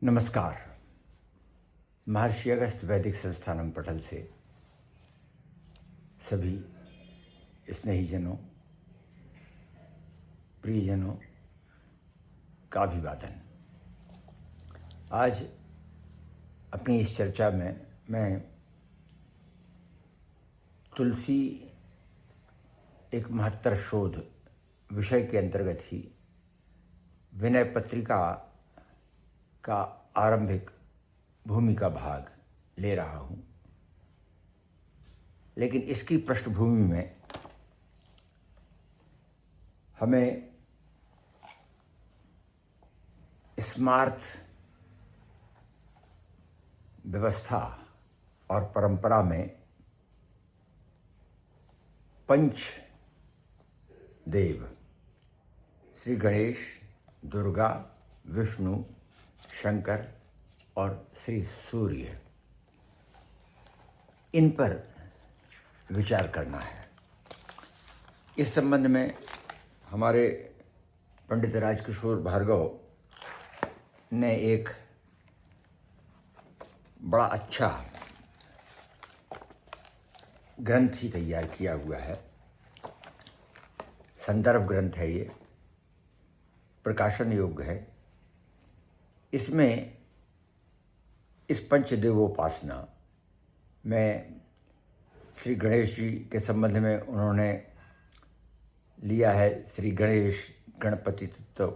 नमस्कार। महर्षि अगस्त वैदिक संस्थानम पटल से सभी स्नेहीजनों, प्रियजनों का अभिवादन। आज अपनी इस चर्चा में मैं तुलसी एक महत्तर शोध विषय के अंतर्गत ही विनय पत्रिका का आरंभिक भूमिका भाग ले रहा हूँ, लेकिन इसकी पृष्ठभूमि में हमें स्मार्त व्यवस्था और परंपरा में पंच देव श्री गणेश, दुर्गा, विष्णु, शंकर और श्री सूर्य, इन पर विचार करना है। इस संबंध में हमारे पंडित राजकिशोर भार्गव ने एक बड़ा अच्छा ग्रंथ ही तैयार किया हुआ है। संदर्भ ग्रंथ है ये, प्रकाशन योग्य है। इसमें इस पंचदेवोपासना में श्री गणेश जी के संबंध में उन्होंने लिया है श्री गणेश गणपति तत्व,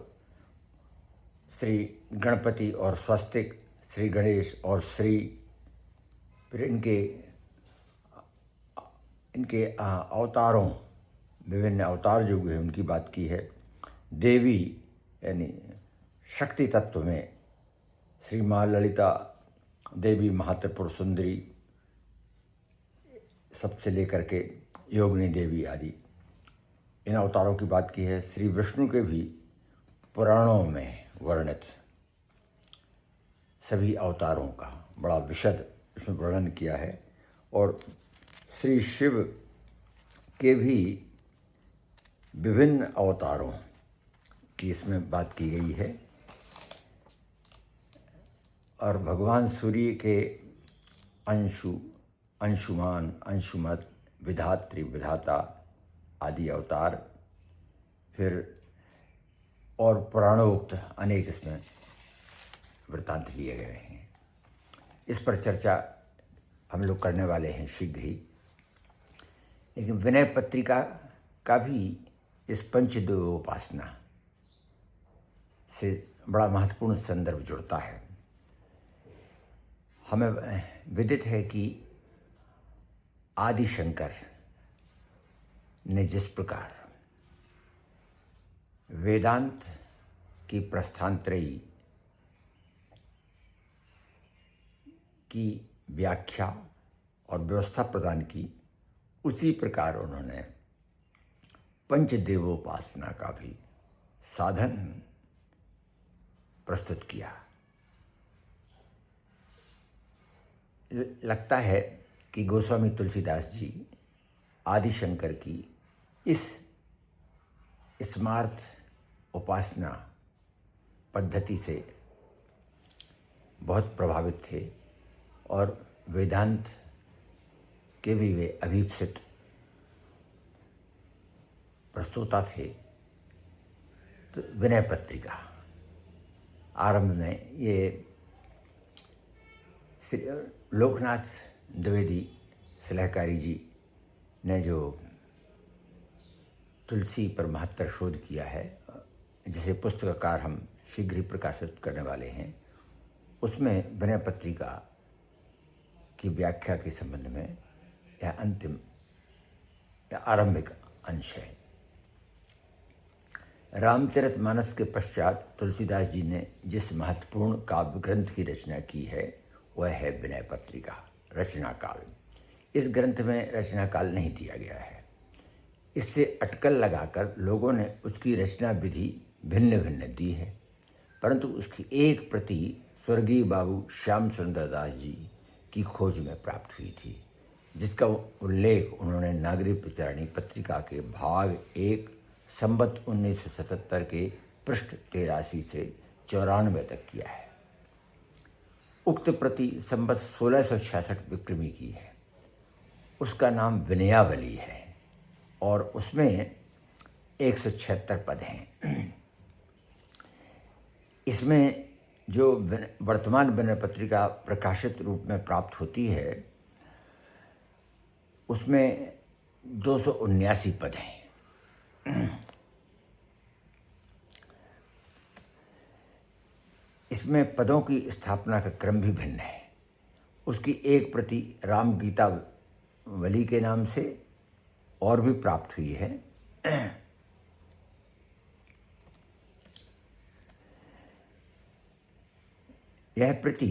श्री गणपति और स्वस्तिक, श्री गणेश और श्री, फिर इनके अवतारों, विभिन्न अवतार जो हुए उनकी बात की है। देवी यानी शक्ति तत्व में श्री माँ ललिता देवी, महात्रिपुर सुंदरी, सबसे लेकर के योगिनी देवी आदि इन अवतारों की बात की है। श्री विष्णु के भी पुराणों में वर्णित सभी अवतारों का बड़ा विशद इसमें वर्णन किया है। और श्री शिव के भी विभिन्न अवतारों की इसमें बात की गई है। और भगवान सूर्य के अंशु, अंशुमान, अंशुमत, विधात्री, विधाता आदि अवतार, फिर और पुराणोक्त अनेक इसमें वृत्तांत लिए गए हैं। इस पर चर्चा हम लोग करने वाले हैं शीघ्र ही। लेकिन विनय पत्रिका का भी इस पंचदेवोपासना से बड़ा महत्वपूर्ण संदर्भ जुड़ता है। हमें विदित है कि आदि शंकर ने जिस प्रकार वेदांत की प्रस्थानत्रयी की व्याख्या और व्यवस्था प्रदान की, उसी प्रकार उन्होंने पंचदेवोपासना का भी साधन प्रस्तुत किया। लगता है कि गोस्वामी तुलसीदास जी आदि शंकर की इस स्मार्त उपासना पद्धति से बहुत प्रभावित थे और वेदांत के भी वे अभीप्सित प्रस्तोता थे। तो विनय पत्रिका आरंभ में ये श्री लोकनाथ द्विवेदी सलाहकारी जी ने जो तुलसी पर महत्तर शोध किया है, जिसे पुस्तकाकार हम शीघ्र ही प्रकाशित करने वाले हैं, उसमें विनय पत्रिका की व्याख्या के संबंध में यह अंतिम या आरंभिक अंश है। रामचरितमानस के पश्चात तुलसीदास जी ने जिस महत्वपूर्ण काव्य ग्रंथ की रचना की है वह है विनय पत्रिका, रचना काल। इस ग्रंथ में रचना काल नहीं दिया गया है। इससे अटकल लगाकर लोगों ने उसकी रचना विधि भिन्न भिन्न दी है, परंतु उसकी एक प्रति स्वर्गीय बाबू श्याम सुंदर दास जी की खोज में प्राप्त हुई थी, जिसका उल्लेख उन्होंने नागरिक प्रचारणी पत्रिका के भाग 1 संबत 1977 के पृष्ठ 83 से 94 तक किया है। उक्त प्रति संवत 1666 विक्रमी की है। उसका नाम विनयावली है और उसमें 176 पद हैं। इसमें जो वर्तमान विनय पत्रिका प्रकाशित रूप में प्राप्त होती है उसमें 279 पद हैं। इसमें पदों की स्थापना का क्रम भी भिन्न है। उसकी एक प्रति राम गीता वली के नाम से और भी प्राप्त हुई है। यह प्रति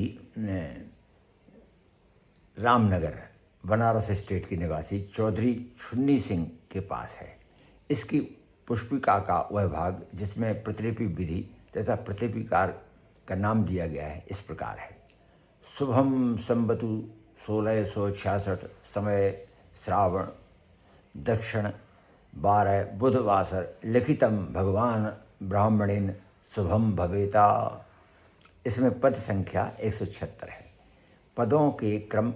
रामनगर बनारस स्टेट के निवासी चौधरी छुन्नी सिंह के पास है। इसकी पुष्पिका का वह भाग जिसमें प्रतिलिपि विधि तथा प्रतिलिपिकार का नाम दिया गया है इस प्रकार है। शुभम संवतु 1666 समय श्रावण दक्षिण 12 बुधवासर लिखितम भगवान ब्राह्मणेन शुभम भवेता। इसमें पद संख्या 176 है। पदों के क्रम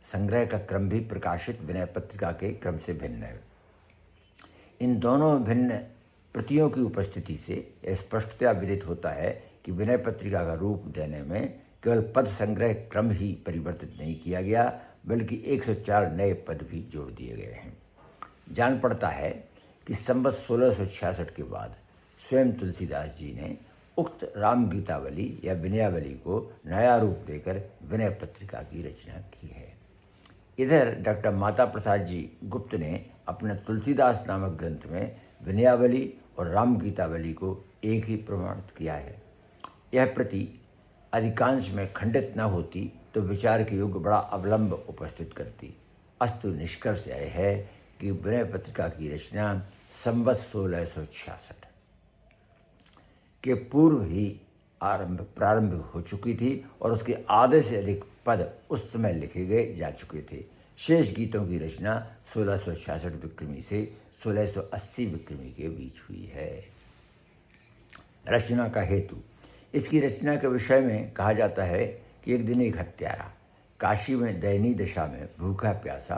संग्रह का क्रम भी प्रकाशित विनय पत्रिका के क्रम से भिन्न है। इन दोनों भिन्न प्रतियों की उपस्थिति से यह स्पष्टतया विदित होता है कि विनय पत्रिका का रूप देने में केवल पद संग्रह क्रम ही परिवर्तित नहीं किया गया बल्कि 104 नए पद भी जोड़ दिए गए हैं। जान पड़ता है कि संवत 1666 के बाद स्वयं तुलसीदास जी ने उक्त राम गीतावली या विनयावली को नया रूप देकर विनय पत्रिका की रचना की है। इधर डॉक्टर माता प्रसाद जी गुप्त ने अपने तुलसीदास नामक ग्रंथ में विनयावली और राम गीतावली को एक ही प्रमाणित किया है। यह प्रति अधिकांश में खंडित न होती तो विचार के योग्य बड़ा अवलंब उपस्थित करती। अस्तु निष्कर्ष यह है कि विनय पत्रिका की रचना संवत 1666 के पूर्व ही प्रारंभ हो चुकी थी और उसके आधे से अधिक पद उस समय लिखे गए जा चुके थे। शेष गीतों की रचना 1666 विक्रमी से 1680 विक्रमी के बीच हुई है। रचना का हेतु। इसकी रचना के विषय में कहा जाता है कि एक दिन एक हत्यारा काशी में दयनीय दशा में भूखा प्यासा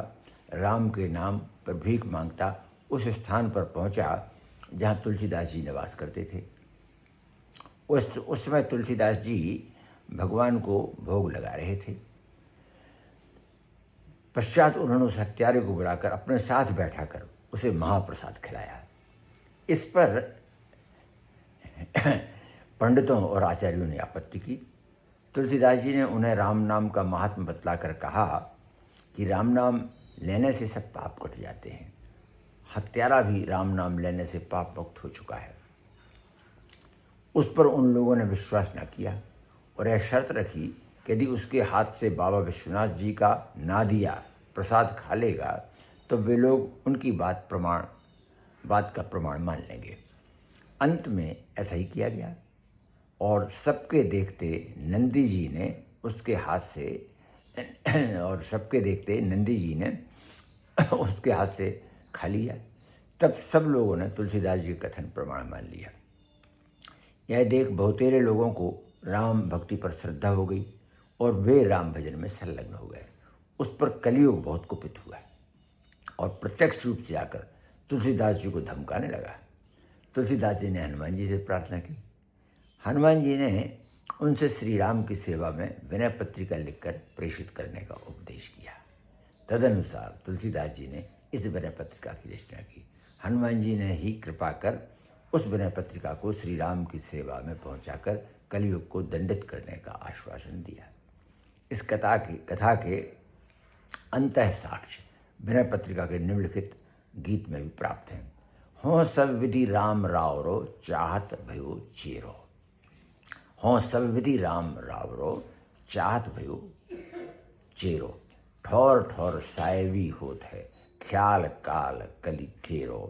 राम के नाम पर भीख मांगता उस स्थान पर पहुंचा जहां तुलसीदास जी निवास करते थे। उस समय तुलसीदास जी भगवान को भोग लगा रहे थे। पश्चात उन्होंने उस हत्यारे को बुलाकर अपने साथ बैठाकर उसे महाप्रसाद खिलाया। इस पर पंडितों और आचार्यों ने आपत्ति की। तुलसीदास जी ने उन्हें राम नाम का महात्म्य बतलाकर कहा कि राम नाम लेने से सब पाप कट जाते हैं। हत्यारा भी राम नाम लेने से पाप मुक्त हो चुका है। उस पर उन लोगों ने विश्वास न किया और यह शर्त रखी कि यदि उसके हाथ से बाबा विश्वनाथ जी का नादिया प्रसाद खा लेगा तो वे लोग उनकी बात का प्रमाण मान लेंगे। अंत में ऐसा ही किया गया और सबके देखते नंदी जी ने उसके हाथ से खा लिया। तब सब लोगों ने तुलसीदास जी का कथन प्रमाण मान लिया। यह देख बहुतेरे लोगों को राम भक्ति पर श्रद्धा हो गई और वे राम भजन में संलग्न हो गए। उस पर कलियुग बहुत कुपित हुआ और प्रत्यक्ष रूप से आकर तुलसीदास जी को धमकाने लगा। तुलसीदास जी ने हनुमान जी से प्रार्थना की। हनुमान जी ने उनसे श्री राम की सेवा में विनय पत्रिका लिखकर प्रेषित करने का उपदेश किया। तदनुसार तुलसीदास जी ने इस विनय पत्रिका की रचना की। हनुमान जी ने ही कृपा कर उस विनय पत्रिका को श्री राम की सेवा में पहुंचाकर कलियुग को दंडित करने का आश्वासन दिया। इस कथा के अंतः साक्ष्य विनय पत्रिका के निम्नलिखित गीत में भी प्राप्त हैं। हों सब विधि राम रावरो चाहत भयो चेरो। हों सब विधि राम रावरो चाहत भयो चेरो। ठौर ठौर सायवी होत है ख्याल काल कलि घेरो।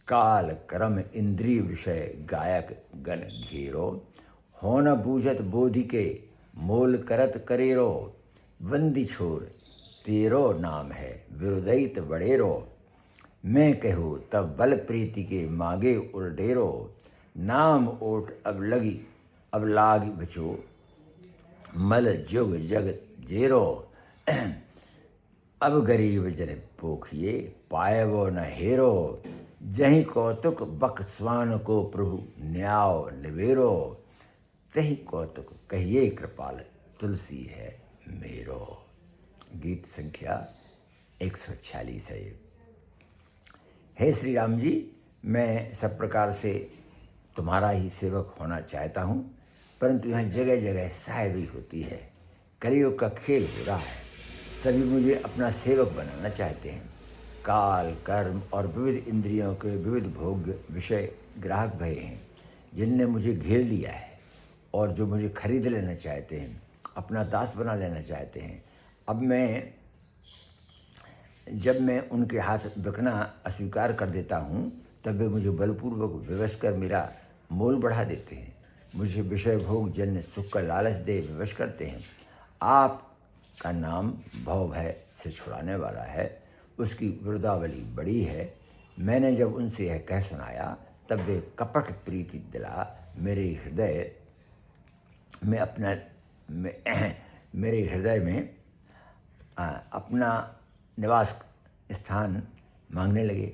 काल कर्म इंद्रिय विषय गायक गण घेरो। हो न बूझत बोधि के मोल करत करेरो। वंदी छोर तेरो नाम है विरुदैत बड़ेरो। मैं कहूँ तब बल प्रीति के मागे उर्डेरो। नाम ओट अब लागी बचो मल जुग जग जेरो, अब गरीब जन पोखिए, पाए वो न हेरो, जहीं कौतुक बकस्वान को प्रभु न्याव निवेरो, तही कौतुक कहिए कृपाल, तुलसी है मेरो। गीत संख्या 146 है ये। हे श्री राम जी, मैं सब प्रकार से तुम्हारा ही सेवक होना चाहता हूँ, परंतु यहाँ जगह जगह साहेबी होती है। कलयुग का खेल हो रहा है, सभी मुझे अपना सेवक बनाना चाहते हैं। काल, कर्म और विविध इंद्रियों के विविध भोग्य विषय ग्राहक भय हैं, जिनने मुझे घेर लिया है और जो मुझे खरीद लेना चाहते हैं, अपना दास बना लेना चाहते हैं। अब जब मैं उनके हाथ बिकना अस्वीकार कर देता हूँ, तब वे मुझे बलपूर्वक विवश कर मेरा मोल बढ़ा देते हैं। मुझे विषय भोग जन्य सुख का लालच दे विवश करते हैं। आपका नाम भव भय से छुड़ाने वाला है, उसकी वृद्धावली बड़ी है। मैंने जब उनसे यह कह सुनाया, तब वे कपट प्रीति दिला मेरे हृदय में अपना निवास स्थान मांगने लगे।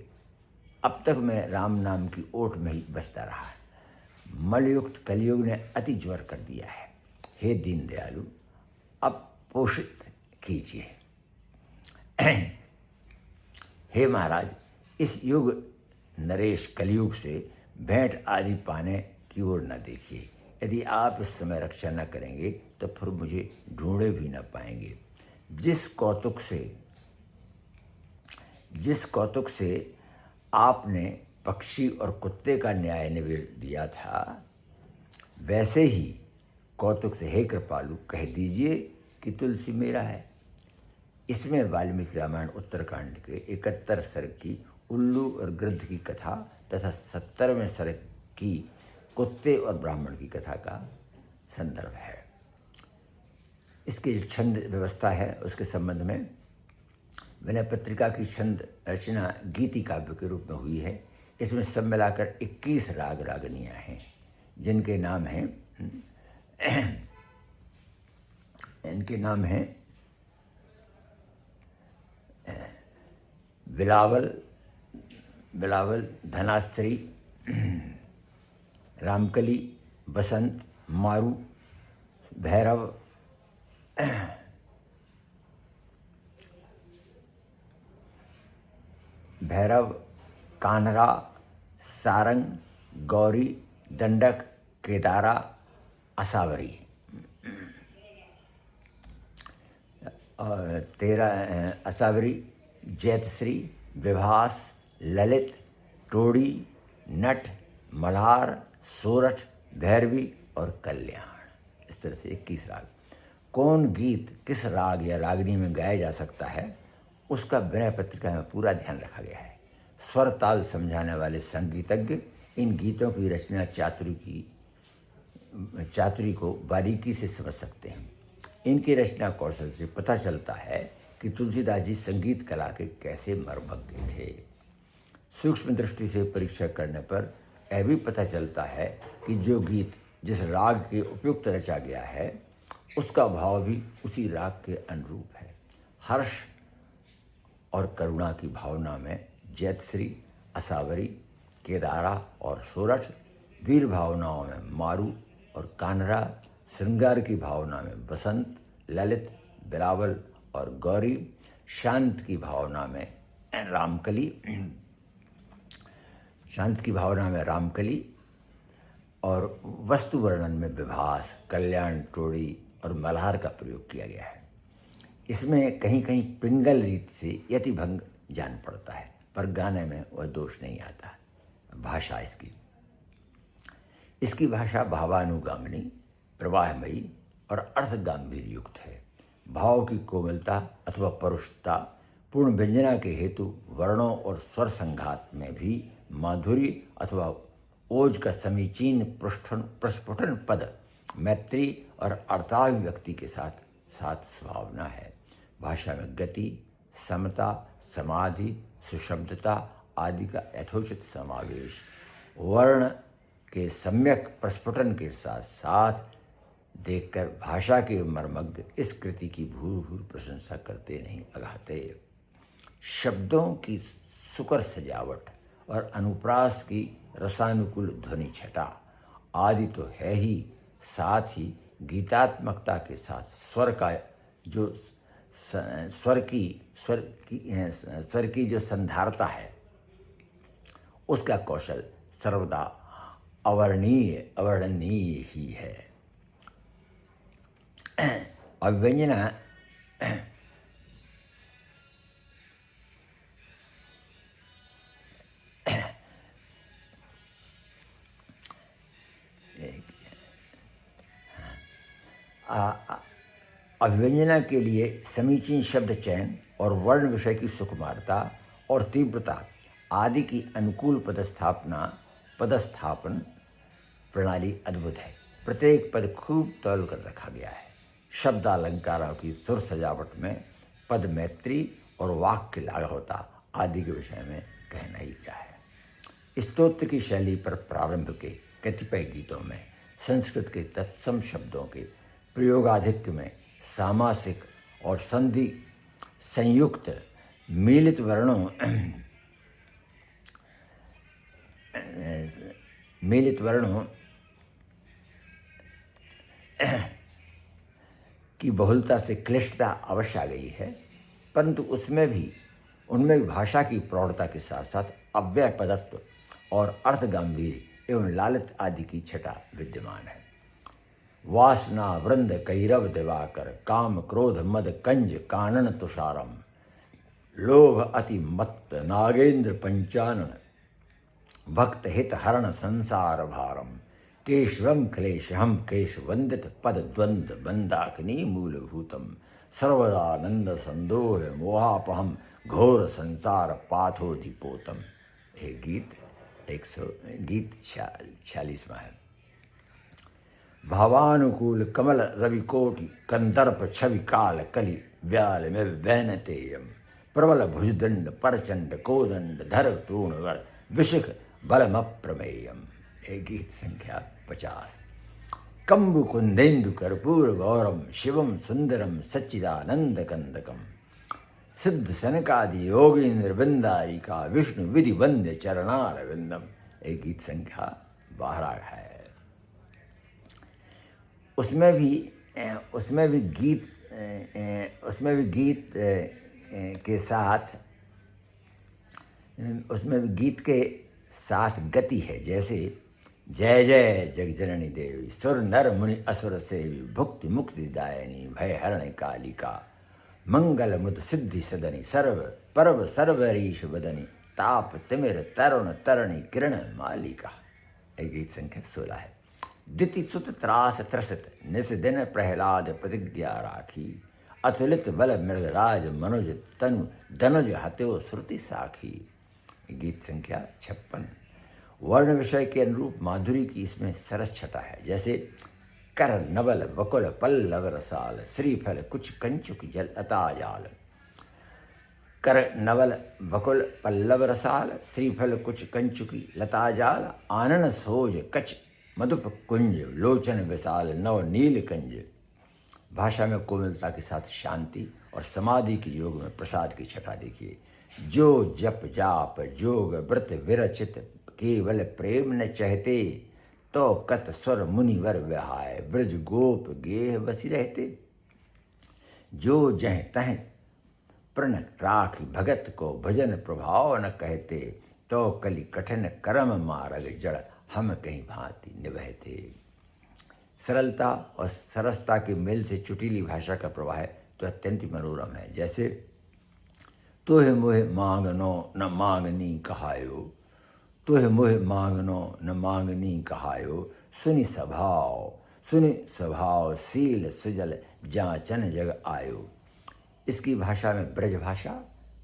अब तक मैं राम नाम की ओट में ही बसता रहा। मलयुक्त कलयुग ने अति ज्वर कर दिया है। हे दीन दयालु, अब पोषित कीजिए। हे महाराज, इस युग नरेश कलयुग से भेंट आदि पाने की ओर न देखिए। यदि आप इस समय रक्षा न करेंगे तो फिर मुझे ढूंढे भी न पाएंगे। जिस कौतुक से आपने पक्षी और कुत्ते का न्याय निवेद दिया था, वैसे ही कौतुक से हे कृपालु कह दीजिए कि तुलसी मेरा है। इसमें वाल्मीकि रामायण उत्तरकांड के 71 सर्ग की उल्लू और गृद्ध की कथा तथा 70वें सर्ग की कुत्ते और ब्राह्मण की कथा का संदर्भ है। इसकी जो छंद व्यवस्था है उसके संबंध में विनय पत्रिका की छंद रचना गीति काव्य के रूप में हुई है। इसमें सब मिलाकर 21 राग रागनियाँ हैं, जिनके नाम हैं बिलावल, धनास्त्री, रामकली, बसंत, मारू, भैरव, कान्हरा, सारंग, गौरी, दंडक, केदारा, असावरी। और 13 असावरी, जैतश्री, विभास, ललित, टोड़ी, नट, मल्हार, सोरठ, भैरवी और कल्याण। इस तरह से 21 राग। कौन गीत किस राग या रागनी में गाया जा सकता है, उसका विनय पत्रिका में पूरा ध्यान रखा गया है। स्वर ताल समझाने वाले संगीतज्ञ इन गीतों की रचना चातुरी को बारीकी से समझ सकते हैं। इनकी रचना कौशल से पता चलता है कि तुलसीदास जी संगीत कला के कैसे मर्मज्ञ थे। सूक्ष्म दृष्टि से परीक्षा करने पर यह भी पता चलता है कि जो गीत जिस राग के उपयुक्त रचा गया है, उसका भाव भी उसी राग के अनुरूप है। हर्ष और करुणा की भावना में जैतश्री, असावरी, केदारा और सोरठ, वीर भावनाओं में मारू और कान्हरा, श्रृंगार की भावना में बसंत, ललित, बिलावल और गौरी, शांत की भावना में रामकली और वस्तु वर्णन में विभास, कल्याण, टोड़ी और मल्हार का प्रयोग किया गया है। इसमें कहीं कहीं पिंगल रीत से यतिभंग जान पड़ता है, पर गाने में वह दोष नहीं आता। भाषा इसकी भाषा भावानुगामिनी, प्रवाहमयी और अर्थ गांभीर्य युक्त है। भाव की कोमलता अथवा परुषता पूर्ण व्यंजना के हेतु वर्णों और स्वर संघात में भी माधुरी अथवा ओज का समीचीन प्रस्फुटन पद, मैत्री और अर्थाभिव्यक्ति के साथ स्वभावना है। भाषा में गति, समता, समाधि, सुशब्दता आदि का यथोचित समावेश, वर्ण के सम्यक प्रस्फुटन के साथ साथ देखकर भाषा के मर्मज्ञ इस कृति की भूर भूर प्रशंसा करते नहीं अघाते। शब्दों की सुकर सजावट और अनुप्रास की रसानुकूल ध्वनि छटा आदि तो है ही, साथ ही गीतात्मकता के साथ स्वर का जो स्वर की जो संधारता है, उसका कौशल सर्वदा अवर्णनीय ही है। अव्यंजना अभिव्यंजना के लिए समीचीन शब्द चयन और वर्ण विषय की सुकुमारता और तीव्रता आदि की अनुकूल पदस्थापन प्रणाली अद्भुत है। प्रत्येक पद खूब तौल कर रखा गया है। शब्दालंकारों की सुर सजावट में पद मैत्री और वाक्य लाघवता आदि के विषय में कहना ही क्या है। स्तोत्र की शैली पर प्रारंभ के कतिपय गीतों में संस्कृत के तत्सम शब्दों के प्रयोगाधिक्य में सामासिक और संधि संयुक्त मिलित वर्णों की बहुलता से क्लिष्टता अवश्य आ गई है, परंतु उनमें भी भाषा की प्रौढ़ता के साथ साथ अव्यय पदत्व और अर्थ गांभीर्य एवं लालित आदि की छटा विद्यमान है। वासना वृंद कैरव दिवाकर काम क्रोध मद कंज कानन तुषारम लोभ अति मत्त नागेंद्र पंचानन भक्त हित हरण संसार भारम केशवम क्लेशहम केश वंदित पद द्वंद बंदाकिनी मूलभूतम सर्वदानंद संदोह मोहापहम घोर संसार पाथोदिपोतम। एक गीत 46वां है। भावानुकूल कमल रविकोटि कंदर्प छवि काल कलि व्याल में वैनतेयम प्रबल भुजदंड परचंड कोदंड धर तूणवर विशिख बलमप्रमेयम। एक गीत संख्या 50। कंबु कुंदेन्दु कर्पूर गौरम शिवम सुंदरम सच्चिदानंद कंदकम सिद्ध सनकादि योगींद्र बिंदारिका विष्णु विधि वंद्य चरणार विंदम। एक गीत संख्या 12 है। उसमें भी गीत के साथ गति है। जैसे जय जय जगजननी देवी सुर नर मुनि असुर सेवी भुक्ति मुक्ति दायनी भय हरण कालिका मंगल मुद सिद्धि सदनी सर्व परव सर्वरीश बदनी ताप तिमिर तरुण तरणी किरण मालिका। एक गीत संख्या 16 है। दिति सुत त्रास त्रसित निस दिन प्रहलाद प्रतिज्ञा राखी अतुलित बल मृगराज मनुज तनु धनुज हत्यो श्रुति साखी। गीत संख्या 56। वर्ण विषय के अनुरूप माधुरी की इसमें सरस छटा है। जैसे कर नवल बकुल पल्लव रसाल श्रीफल कुछ कंचुक जल अताजाल। कर नवल बकुल पल्लव रसाल श्रीफल कुछ कंचुकी लताजाल आनन सोज कच मधुप कुंज लोचन विशाल नव नील कंज। भाषा में कोमलता के साथ शांति और समाधि के योग में प्रसाद की छटा देखिए। जो जप जाप जोग व्रत विरचित केवल प्रेम न चहते तो कत स्वर मुनिवर विहाय ब्रज गोप गेह बसी रहते। जो जह तह प्रण राख भगत को भजन प्रभाव न कहते तो कलि कठिन कर्म मार्ग जड़ हम कहीं भांति निभहते। सरलता और सरसता के मेल से चुटीली भाषा का प्रवाह तो अत्यंत मनोरम है। जैसे तुह मुह मांगनो न मांगनी कहायो तुह मुह मांगनो न मांगनी कहायो सुनि स्वभाव सील सुजल जाचन जग आयो। इसकी भाषा में ब्रज भाषा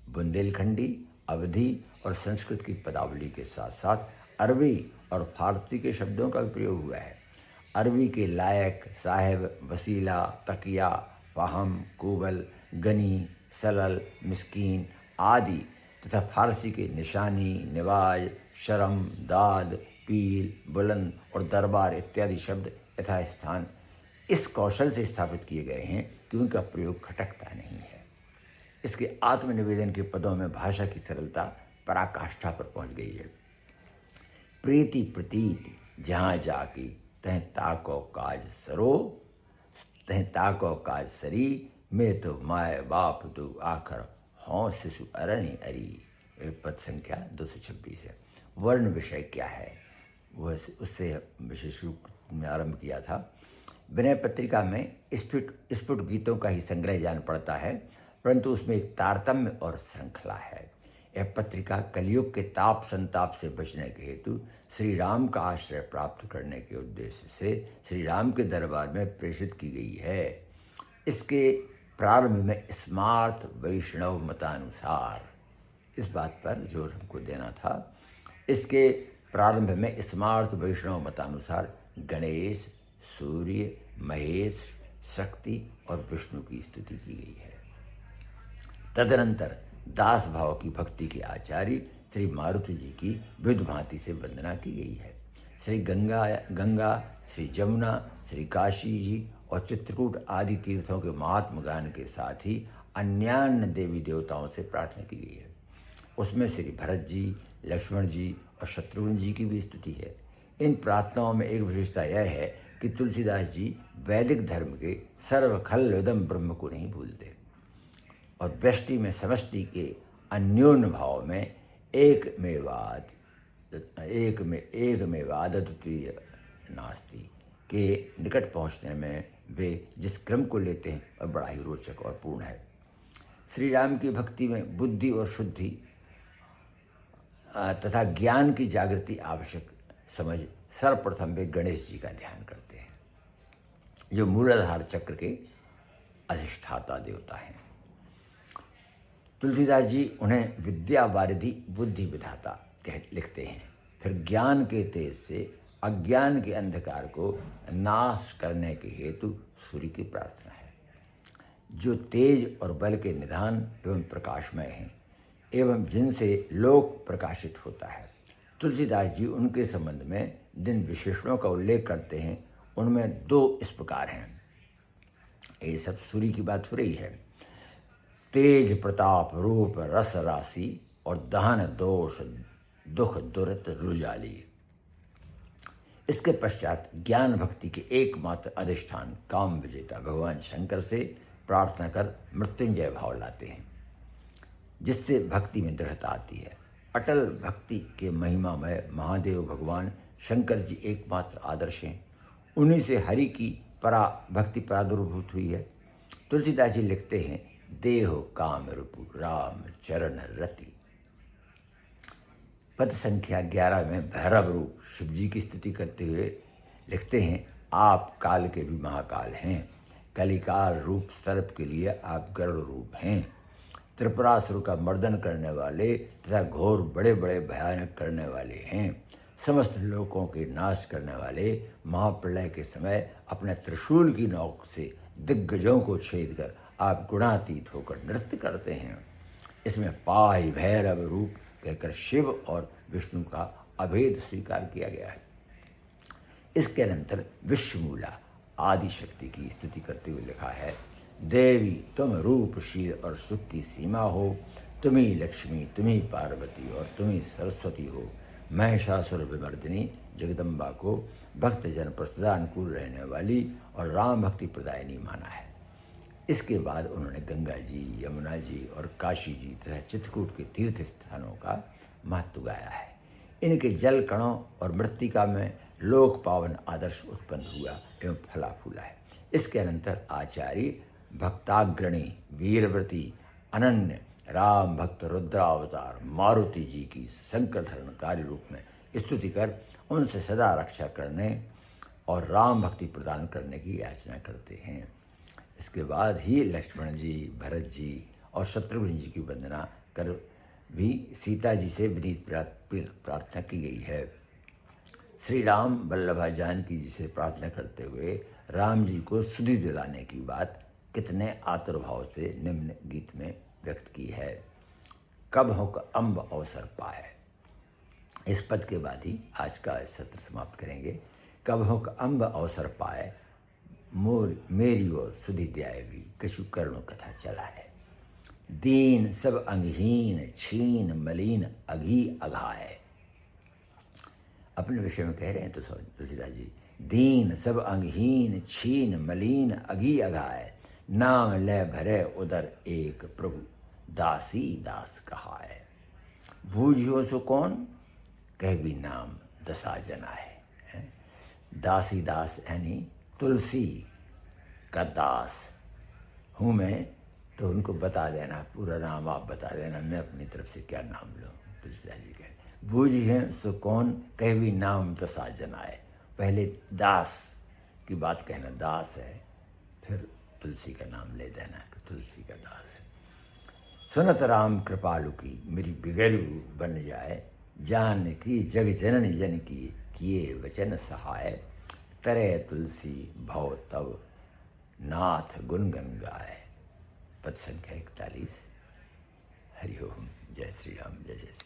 बुंदेलखंडी अवधी और संस्कृत की पदावली के साथ साथ अरबी और फारसी के शब्दों का भी प्रयोग हुआ है। अरबी के लायक साहिब वसीला तकिया फाहम कुबल गनी सलल मिस्कीन आदि तथा फारसी के निशानी निवाज शर्म दाद पील बुलंद और दरबार इत्यादि शब्द यथास्थान इस कौशल से स्थापित किए गए हैं कि उनका प्रयोग खटकता नहीं है। इसके आत्मनिवेदन के पदों में भाषा की सरलता पराकाष्ठा पर पहुंच गई है। प्रीति प्रतीत जहाँ जाकी तह ताको काज सरो, तह ताको काज सरी, मैं तो माए बाप दो आखर हों शिशु अरण्य अरी। पद संख्या 226 है। वर्ण विषय क्या है वह उससे विशेष रूप में आरंभ किया था। विनय पत्रिका में स्फुट गीतों का ही संग्रह जान पड़ता है, परंतु उसमें एक तारतम्य और श्रृंखला है। यह पत्रिका कलयुग के ताप संताप से बचने के हेतु श्री राम का आश्रय प्राप्त करने के उद्देश्य से श्री राम के दरबार में प्रेषित की गई है। इसके प्रारंभ में स्मार्त वैष्णव मतानुसार, इस बात पर जोर हमको देना था, इसके प्रारंभ में स्मार्त वैष्णव मतानुसार गणेश, सूर्य, महेश, शक्ति और विष्णु की स्तुति की गई है। तदनंतर दास भाव की भक्ति के आचार्य श्री मारुति जी की विध भांति से वंदना की गई है। श्री गंगा, श्री जमुना, श्री काशी जी और चित्रकूट आदि तीर्थों के महात्म गान के साथ ही अन्यान्य देवी देवताओं से प्रार्थना की गई है। उसमें श्री भरत जी, लक्ष्मण जी और शत्रुघ्न जी की भी स्तुति है। इन प्रार्थनाओं में एक विशेषता यह है कि तुलसीदास जी वैदिक धर्म के सर्वखल इदं ब्रह्म को नहीं भूलते और व्यष्टि में समष्टि के अन्योन्य भाव में एक मेवाद अद्वितीय नास्ति के निकट पहुँचने में वे जिस क्रम को लेते हैं वह बड़ा ही रोचक और पूर्ण है। श्री राम की भक्ति में बुद्धि और शुद्धि तथा ज्ञान की जागृति आवश्यक समझ सर्वप्रथम वे गणेश जी का ध्यान करते हैं, जो मूलाधार चक्र के अधिष्ठाता देवता हैं। तुलसीदास जी उन्हें विद्या वारिधि बुद्धि विधाता लिखते हैं। फिर ज्ञान के तेज से अज्ञान के अंधकार को नाश करने के हेतु सूर्य की प्रार्थना है, जो तेज और बल के निधान एवं प्रकाशमय हैं एवं जिनसे लोक प्रकाशित होता है। तुलसीदास जी उनके संबंध में जिन विशेषणों का उल्लेख करते हैं उनमें दो इस प्रकार हैं। ये सब सूर्य की बात हो रही है। तेज प्रताप रूप रस राशि और दहन दोष दुख दुरित रुजाली। इसके पश्चात ज्ञान भक्ति के एकमात्र अधिष्ठान काम विजेता भगवान शंकर से प्रार्थना कर मृत्युंजय भाव लाते हैं, जिससे भक्ति में दृढ़ता आती है। अटल भक्ति के महिमामय महादेव भगवान शंकर जी एकमात्र आदर्श हैं। उन्हीं से हरि की भक्ति प्रादुर्भूत हुई है। तुलसीदास जी लिखते हैं, देहो काम रूपु राम चरण रति। पद संख्या 11 में भैरव रूप शिव जी की स्तुति करते हुए लिखते हैं, आप काल के भी महाकाल हैं, कलिकाल रूप सर्प के लिए आप गरुड़ रूप हैं, त्रिपुरासुर का मर्दन करने वाले तथा घोर बड़े बड़े भयानक करने वाले हैं, समस्त लोकों के नाश करने वाले महाप्रलय के समय अपने त्रिशूल की नोक से दिग्गजों को छेद कर आप गुणातीत होकर नृत्य करते हैं। इसमें पाई भैरव रूप कहकर शिव और विष्णु का अभेद स्वीकार किया गया है। इसके अनंतर विश्वमूला आदि शक्ति की स्तुति करते हुए लिखा है, देवी तुम रूपशील और सुख की सीमा हो, तुम्ही लक्ष्मी, तुम्ही पार्वती और तुम्ही सरस्वती हो। महिषासुर विमर्दिनी जगदम्बा को भक्तजन प्रसदानुकूल रहने वाली और राम भक्ति प्रदायिनी माना है। इसके बाद उन्होंने गंगा जी, यमुना जी और काशी जी तथा चित्रकूट के तीर्थ स्थानों का महत्व गाया है। इनके जल कणों और मृत्तिका में लोक पावन आदर्श उत्पन्न हुआ एवं फला फूला है। इसके अनंतर आचार्य भक्ताग्रणी वीरव्रती अनन्य राम भक्त रुद्रावतार मारुति जी की संकट हरणकारी रूप में स्तुति कर उनसे सदा रक्षा करने और राम भक्ति प्रदान करने की याचना करते हैं। इसके बाद ही लक्ष्मण जी, भरत जी और शत्रुघ्न जी की वंदना कर भी सीता जी से विनीत प्रार्थना की गई है। श्री राम वल्लभा जानकी जी से प्रार्थना करते हुए राम जी को सुधि दिलाने की बात कितने आतुरभाव से निम्न गीत में व्यक्त की है। कब हो अम्ब अवसर पाए, इस पद के बाद ही आज का सत्र समाप्त करेंगे। कब हो अम्ब अवसर पाए मोर मेरियो सुधि ध्यावी कछु करुण कथा चलाए। दीन सब अंगहीन छीन मलिन अघी अघाए। अपने विषय में कह रहे हैं तो तुलसीदास जी, दीन सब अंगहीन छीन मलिन अघी अघाए। नाम ले भरे उदर एक प्रभु दासी दास कहाए। बूझियो सो कौन कह भी नाम दसा जनाए। दासी दास यानी तुलसी का दास हूँ मैं, तो उनको बता देना, पूरा नाम आप बता देना, मैं अपनी तरफ से क्या नाम लूँ। तुलसीदास जी कह बूझिए सो कौन कह भी नाम दसा जनाए। पहले दास की बात कहना, दास है, फिर तुलसी का नाम ले देना कि तुलसी का दास है। सुनत राम कृपालु की मेरी बिगड़ू बन जाए। जान की जग जननी जन की किए वचन सहाय। तरह तुलसी भव तब नाथ गुनगन गाए। पद संख्या 41। हरि ओम। जय श्री राम। जय जय श्री